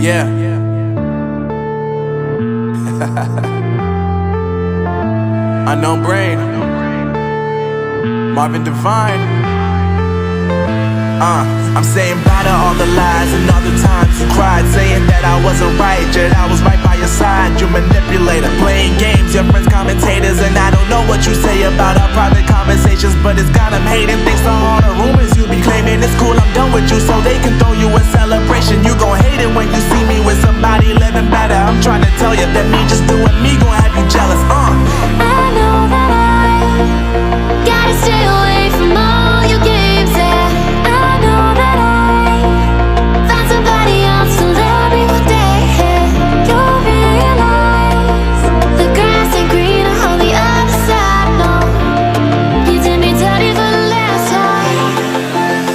Yeah. Unknown Brain, Marvin Divine. I'm saying bye to all the lies and all the times you cried, saying that I wasn't right, yet I was right by your side. You manipulator, playing games, your friends commentators, and I don't know what you say about our private conversations, but it's got them hating. Thanks to all the rumors you be claiming. It's cool, I'm done with you, so they can throw you a celebration. You gon' hate it when you see me with somebody living better. I'm trying to tell you that me just doing me gon' have you jealous. I know that I gotta stay away from all your games, yeah. I know that I found somebody else to love me one day, yeah. You'll realize the grass ain't greener on the other side, no. You did me dirty for the last time,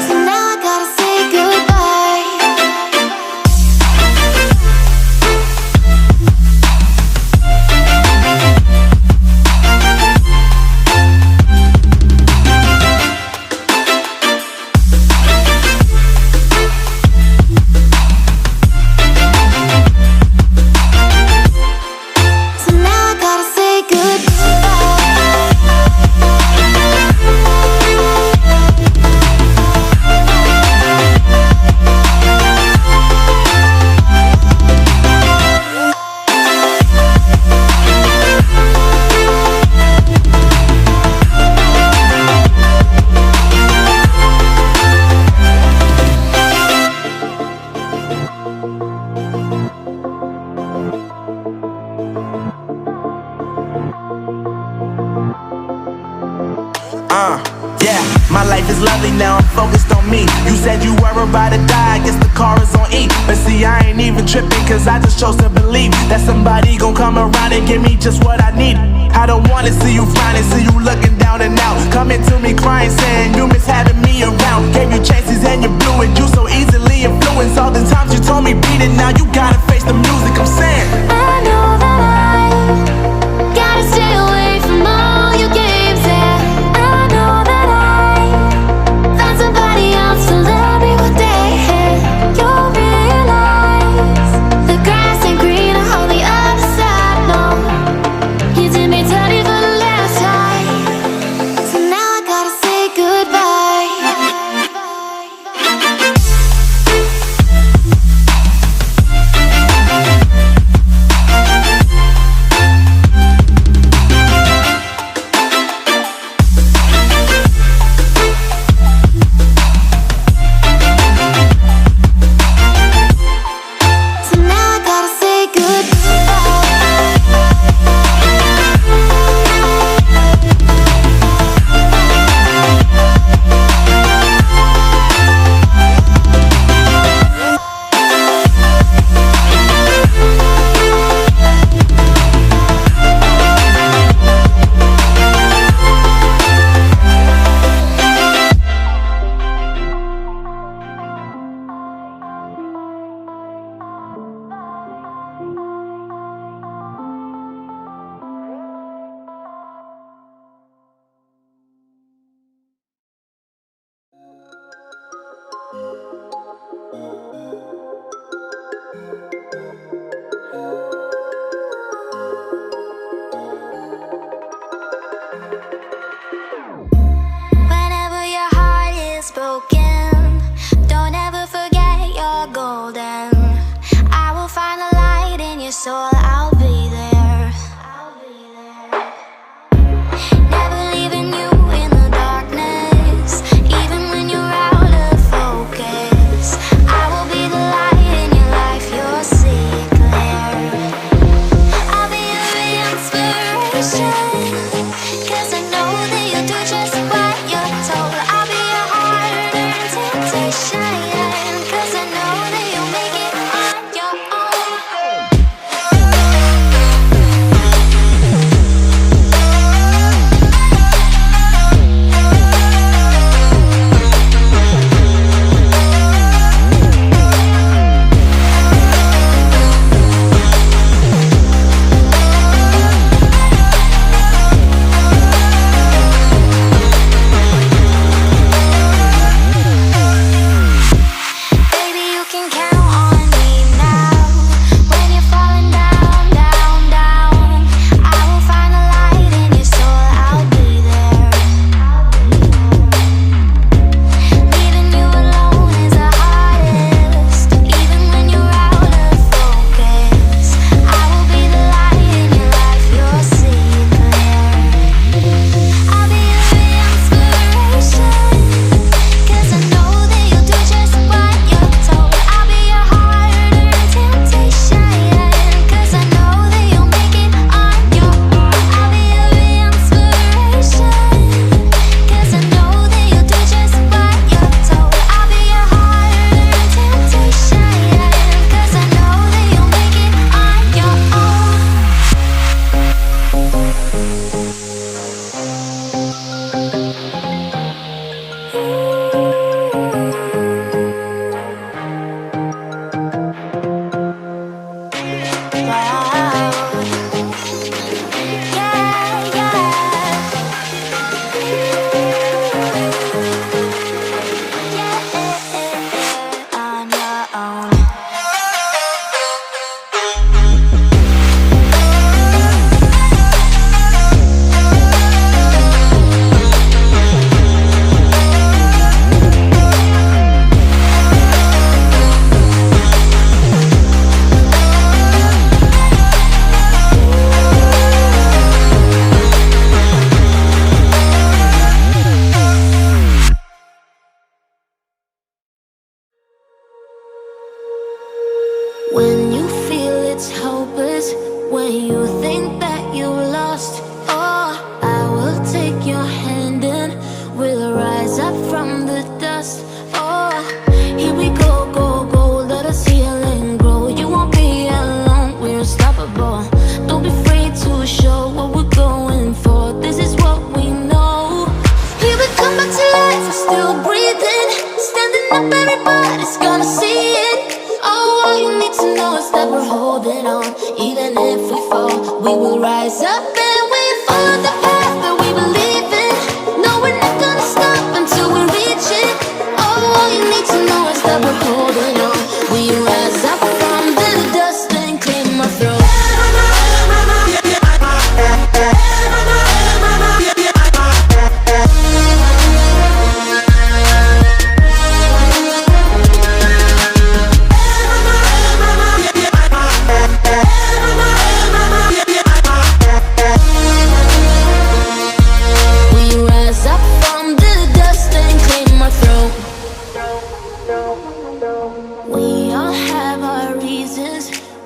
so now I gotta say goodbye. So now I gotta say Yeah, my life is lovely now, I'm focused on me. You said you were about to die, I guess the car is on E. But see, I ain't even tripping, cause I just chose to believe that somebody gon' come around and give me just what I need. I don't wanna see you frowning, see you looking down and out, coming to me crying, saying you miss having me around. Gave you chances and you blew it, you so easily influenced. All the times you told me beat it, now you gotta face the music. I'm saying I know that I gotta stay away from all your games, yeah. I know that I found somebody else to love me one day, yeah. You'll realize the grass ain't greener on the other side, no. You did me dirty for the last time, so now I gotta say goodbye.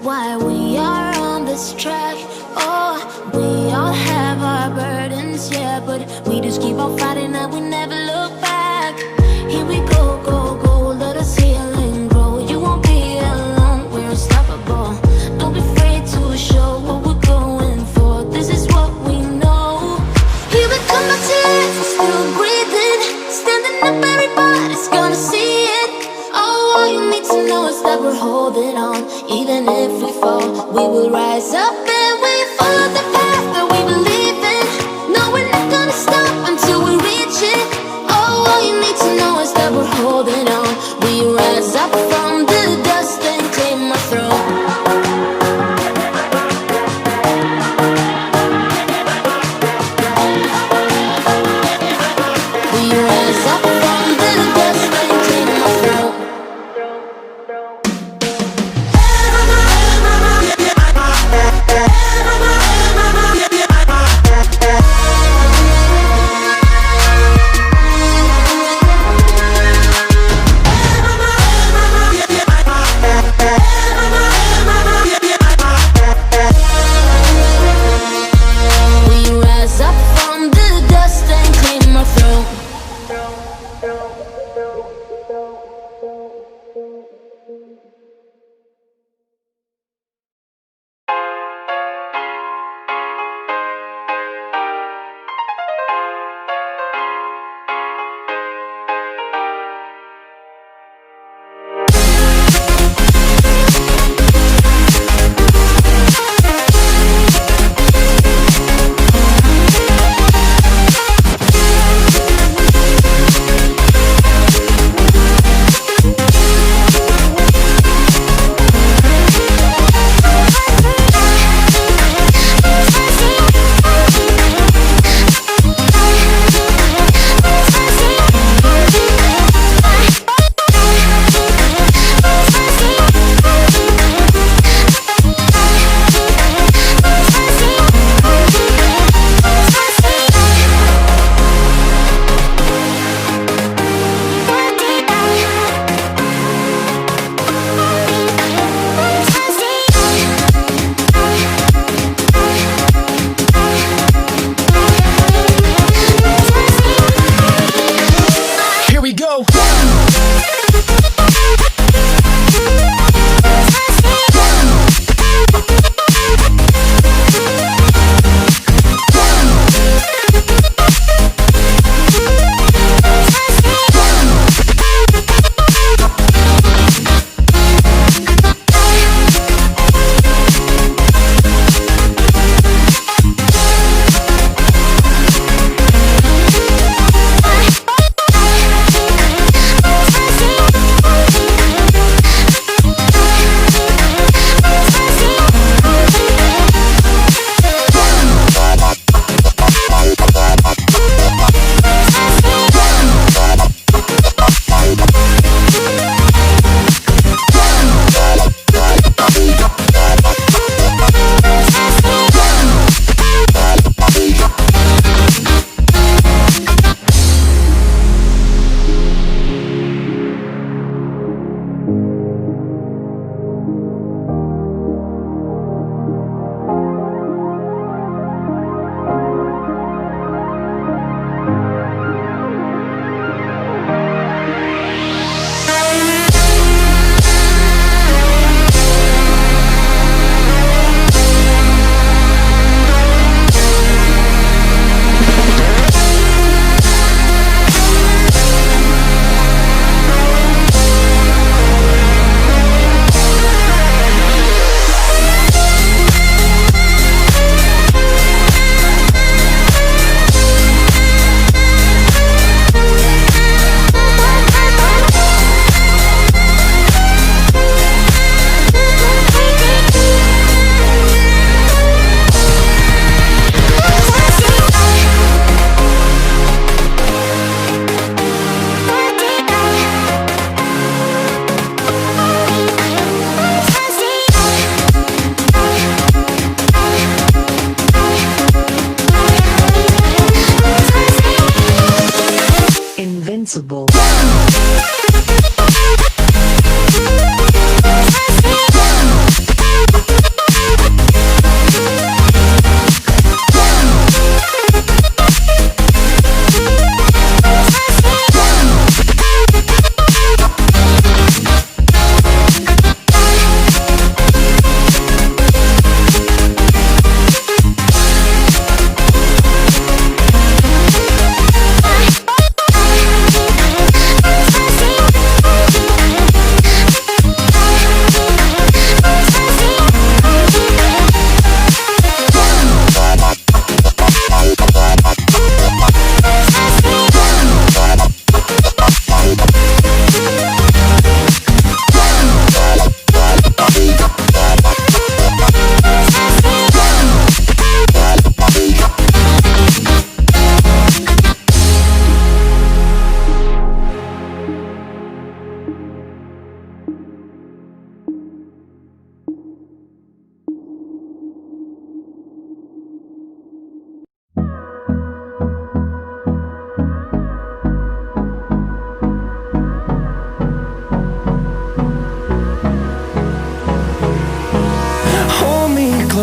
why we are on this track. Oh, we all have our burdens, yeah, but we just keep on fighting and we never look back. Here we go, go, go, let us heal and grow. You won't be alone, we're unstoppable. Don't be afraid to show what we're going for. This is what we know. Here we come back to life, we're still breathing. Standing up, everybody's gonna see it. Oh, all you need to know is that we're holding on. Even if we fall, we will rise up and we follow the path that we believe in. No, we're not gonna stop until we reach it. Oh, all you need to know is that we're holding on. We rise up from the dust and claim our throne. We rise up from the dust and claim our throne.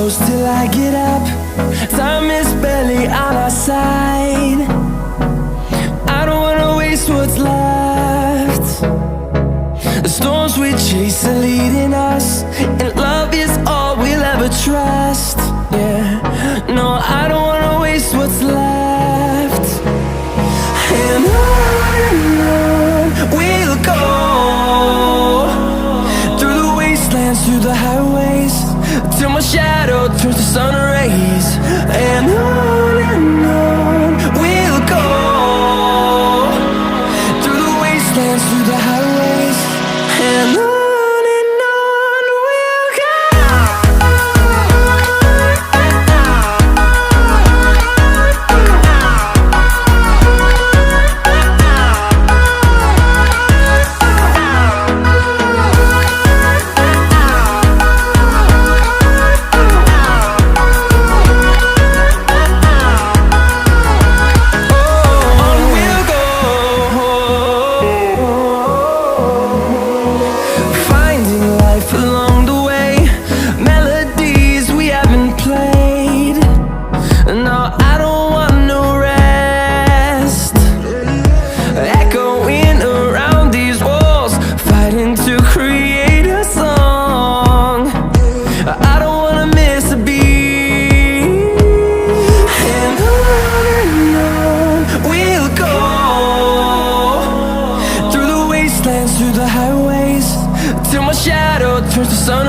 close till I get up. Time is barely on our side. I don't wanna waste what's left. The storms we chase are leading us, and love is all we'll ever trust. Yeah, no, I don't wanna waste what's left. And on we'll go, through the wastelands, through the highways, till my shadow turns to sun rays. And on we'll go, through the wastelands, through the highways, and on we'll go. Through the highways, till my shadow turns to sun